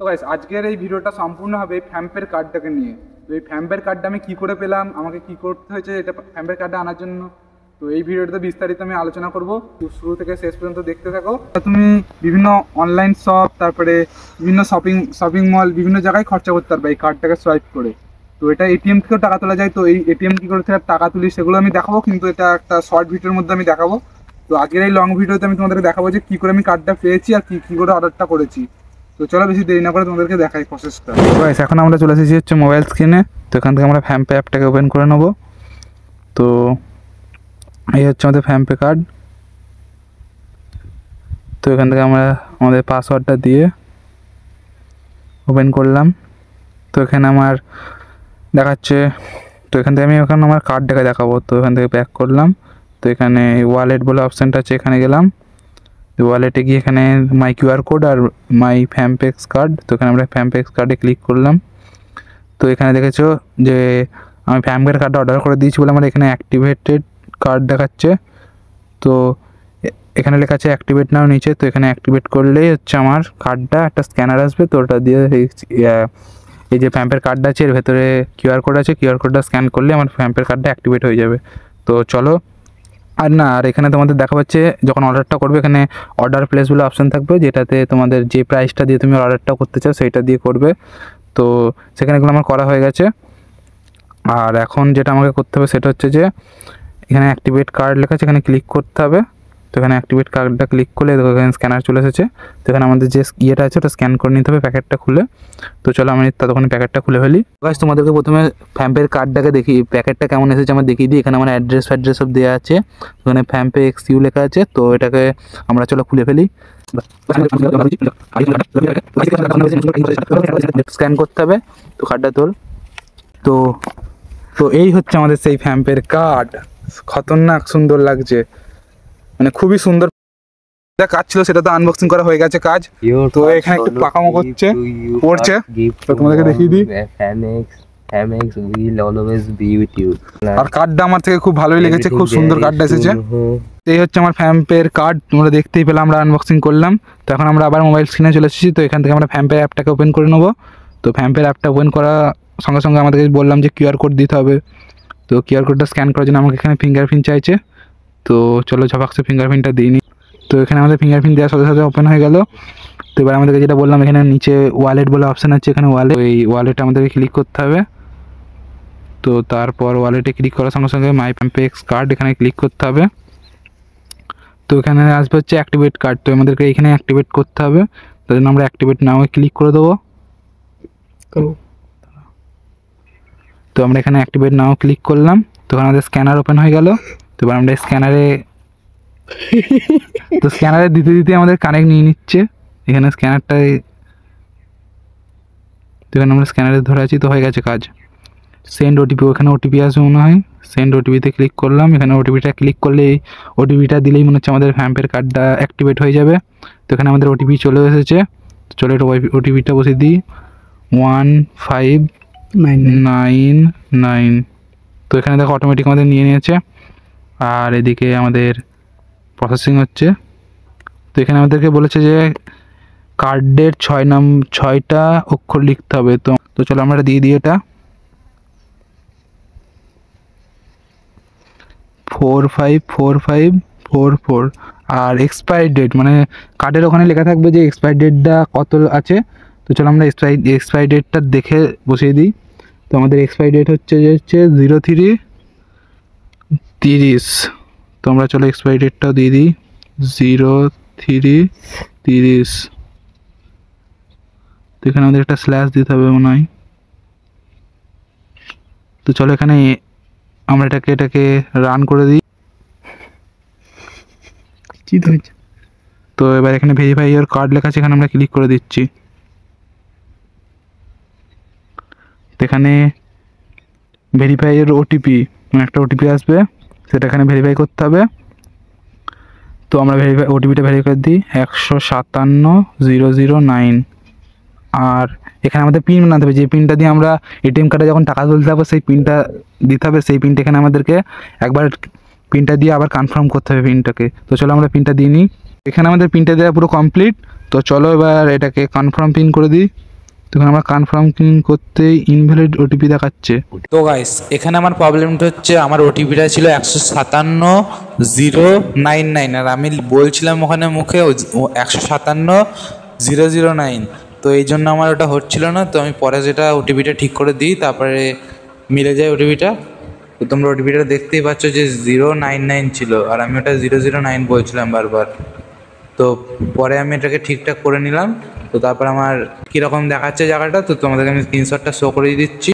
তো গাইস আজকের এই ভিডিওটা সম্পূর্ণ হবে ফ্যাম্পের কার্ডটাকে নিয়ে। তো এই ফ্যাম্পের কার্ডটা আমি কী করে পেলাম, আমাকে কি করতে হয়েছে এটা ফ্যাম্পের কার্ডটা আনার জন্য, তো এই ভিডিওটাতে বিস্তারিত আমি আলোচনা করব। শুরু থেকে শেষ পর্যন্ত দেখতে থাকো। তুমি বিভিন্ন অনলাইন শপ, তারপরে বিভিন্ন শপিং মল, বিভিন্ন জায়গায় খরচা করতে পারবে এই কার্ডটাকে সোয়াইপ করে। তো এটা এটিএম থেকেও টাকা তোলা যায়। তো এই এটিএম কী করে টাকা তুলি সেগুলো আমি দেখাবো, কিন্তু এটা একটা শর্ট ভিডিওর মধ্যে আমি দেখাবো। তো আজকের এই লং ভিডিওতে আমি তোমাদেরকে দেখাবো যে কী করে আমি কার্ডটা পেয়েছি আর কী করে অর্ডারটা করেছি। তো চলো বেশি দেরি না করে তোমাদেরকে দেখাই প্রসেসটা। গাইস এখন আমরা চলে এসেছি হচ্ছে মোবাইল স্ক্রিনে। তো এখান থেকে আমরা ফ্যাম্পে অ্যাপটাকে ওপেন করে নেব। তো এই হচ্ছে আমাদের ফ্যাম্পে কার্ড। তো এখান থেকে আমরা আমাদের পাসওয়ার্ডটা দিয়ে ওপেন করলাম। তো এখানে আমার দেখাচ্ছে, তো এখান থেকে আমি এখন আমার কার্ডটাকে দেখাবো। তো এখান থেকে ব্যাক করলাম। তো এখানে ওয়ালেট বলে অপশানটা আছে, এখানে গেলাম। ওয়ালেটে গিয়ে এখানে মাই কিউআর কোড আর মাই ফ্যাম্পেক্স কার্ড। তো এখানে আমরা ফ্যাম্পেক্স কার্ডে ক্লিক করলাম। তো এখানে দেখেছো যে আমি ফ্যাম্পের কার্ডটা অর্ডার করে দিয়েছি বলে আমার এখানে অ্যাক্টিভেটেড কার্ড দেখাচ্ছে। তো এখানে লেখা আছে অ্যাক্টিভেট নাও নিচে। তো এখানে অ্যাক্টিভেট করলেই হচ্ছে আমার কার্ডটা একটা স্ক্যানার আসবে। তো ওটা দিয়ে এই যে ফ্যাম্পের কার্ডটা আছে এর ভেতরে কিউআর কোড আছে, কিউআর কোডটা স্ক্যান করলে আমার ফ্যাম্পের কার্ডটা অ্যাক্টিভেট হয়ে যাবে। তো চলো। আর এখানে তোমাদের দেখা পাচ্ছে যখন অর্ডারটা করবে এখানে অর্ডার প্লেস বলে অপশান থাকবে, যেটাতে তোমাদের যে প্রাইসটা দিয়ে তুমি অর্ডারটা করতে চাও সেইটা দিয়ে করবে। তো সেখানে এগুলো আমার করা হয়ে গেছে। আর এখন যেটা আমাকে করতে হবে সেটা হচ্ছে যে এখানে অ্যাক্টিভেট কার্ড লেখা আছে, এখানে ক্লিক করতে হবে। তো এখানে অ্যাক্টিভেট কার্ডটা ক্লিক করলে এখানে স্ক্যানার চলে এসেছে। তো এখানে আমাদের যে ইয়েটা আছে ওটা স্ক্যান করে নিতে হবে প্যাকেটটা খুলে। তো চলো আমি ততক্ষণ প্যাকেটটা খুলে ফেলি। গাইস তোমাদেরকে প্রথমে ফ্যাম্পের কার্ডটাকে দেখি প্যাকেটটা কেমন এসেছে আমরা দেখিয়ে দিই। এখানে আমার অ্যাড্রেস সব দেওয়া আছে, ওখানে ফ্যাম্পে এক্সইউ লেখা আছে। তো এটাকে আমরা চলো খুলে ফেলি। স্ক্যান করতে হবে। তো কার্ডটা তোল। তো তো এই হচ্ছে আমাদের সেই ফ্যাম্পের কার্ড। খতরনাক সুন্দর লাগছে, মানে খুবই সুন্দর কাজ ছিল। সেটা তো আনবক্সিং করা হয়ে গেছে কাজ। তো এখানে একটু পাকামো করছে পড়ছে, তো তোমাদেরকে দেখিয়ে দিই। আর কার্ডটা আমার থেকে খুব ভালোই লেগেছে, খুব সুন্দর কার্ডটা এসেছে। এই হচ্ছে আমার ফ্যাম্পের কার্ড, তোমরা দেখতেই পেলাম, আমরা আনবক্সিং করলাম। তো এখন আমরা আবার মোবাইল স্ক্রিনে চলে এসেছি। তো এখান থেকে আমরা ফ্যাম্পের অ্যাপটাকে ওপেন করে নেবো। তো ফ্যাম্পের অ্যাপটা ওপেন করা সঙ্গে সঙ্গে আমাদেরকে বললাম যে কিউআর কোড দিতে হবে। তো কিউআর কোডটা স্ক্যান করার জন্য আমাকে এখানে ফিঙ্গারপ্রিন্ট চাইছে। তো চলো ঝপাক্সে ফিঙ্গারপ্রিন্টটা দিইনি। তো এখানে আমাদের ফিঙ্গারপ্রিন্ট দেওয়ার সাথে সাথে ওপেন হয়ে গেল। তো এবার আমাদেরকে যেটা বললাম এখানে নিচে ওয়ালেট বলে অপশান আছে, এখানে এই ওয়ালেটে আমাদেরকে ক্লিক করতে হবে। তো তারপর ওয়ালেটে ক্লিক করার সঙ্গে সঙ্গে মাই ফ্যাম্পেক্স কার্ড এখানে ক্লিক করতে হবে। তো এখানে আসবে হচ্ছে অ্যাক্টিভেট কার্ড। তো আমাদেরকে এখানে অ্যাক্টিভেট করতে হবে, তার জন্য আমরা অ্যাক্টিভেট নাও ক্লিক করে দেবো। তো আমরা এখানে অ্যাক্টিভেট নাও ক্লিক করলাম। তো এখানে আমাদের স্ক্যানার ওপেন হয়ে গেল। তো এবার আমরা স্ক্যানারে দিতে দিতে আমাদের কানেক্ট নিয়ে নিচ্ছে এখানে স্ক্যানারটাই। তো এখানে আমরা স্ক্যানারে ধরে আছি। তো হয়ে গেছে কাজ। সেন্ড ওটিপি, ওখানে ওটিপি আসবে মনে হয়। সেন্ড ওটিপিতে ক্লিক করলাম। এখানে ওটিপিটা ক্লিক করলে ওটিপিটা দিলেই মনে হচ্ছে আমাদের ফ্যাম্পের কার্ডটা অ্যাক্টিভেট হয়ে যাবে। তো এখানে আমাদের ওটিপি চলে এসেছে। চলো এটা ওটিপিটা বসে দিই 1599। তো এখানে দেখো অটোমেটিক আমাদের নিয়ে নিয়েছে। আর এদিকে আমাদের প্রসেসিং হচ্ছে। তো এখানে আমাদেরকে বলেছে যে কার্ডের 6টা অক্ষর লিখতে হবে। তো চলো আমরা দিয়ে দিই এটা 454544। আর এক্সপায়ারি ডেট মানে কার্ডের ওখানে লেখা থাকবে যে এক্সপায়ারি ডেটটা কত আছে। তো চলো আমরা এক্সপায়ারি ডেটটা দেখে বসিয়ে দিই। তো আমাদের এক্সপায়ারি ডেট হচ্ছে 03/30। তো আমরা চলো এক্সপায়ারি ডেটটাও দিয়ে দিই 03/30। তো এখানে আমাদের একটা স্ল্যাশ দিতে হবে মনে হয়। তো চলো এখানে আমরা এটাকে রান করে দিই। তো এবার এখানে ভেরিফাই ইওর কার্ড লেখা আছে, এখানে আমরা ক্লিক করে দিচ্ছি। তো এখানে ভেরিফাই ইওর ওটিপি, মানে একটা ওটিপি আসবে, সেটা এখানে ভেরিফাই করতে হবে। তো আমরা ওটিপিটা ভেরিফাই দিই 157009। আর এখানে আমাদের পিন বানাতে হবে, যে পিনটা দিয়ে আমরা এটিএম কার্ডে যখন টাকা তুলতে যাবো সেই পিনটা দিতে হবে। সেই পিনটা এখানে আমাদেরকে একবার পিনটা দিয়ে আবার কনফার্ম করতে হবে পিনটাকে। তো চলো আমরা পিনটা দিয়ে নিই। এখানে আমাদের পিনটা দেওয়া পুরো কমপ্লিট। তো চলো এবার এটাকে কনফার্ম পিন করে দিই। তো এখানে আমার কনফার্মিং করতে ইনভ্যালিড ওটিপি দেখাচ্ছে। তো গাইস এখানে আমার প্রবলেমটা হচ্ছে আমার ওটিপিটা ছিল 157,099 আর আমি বলছিলাম ওখানে মুখে 157,009। তো এই জন্য আমার ওটা হচ্ছিল না। তো আমি পরে যেটা ওটিপিটা ঠিক করে দিই, তারপরে মিলে যায় ওটিপিটা। তো তোমরা ওটিপিটা দেখতেই পাচ্ছ যে 099 ছিল, আর আমি ওটা 009 বলছিলাম বারবার। তো পরে আমি এটাকে ঠিকঠাক করে নিলাম। তো তারপর আমার কীরকম দেখাচ্ছে জায়গাটা, তো তোমাদেরকে আমি স্ক্রিনশটটা শো করে দিচ্ছি।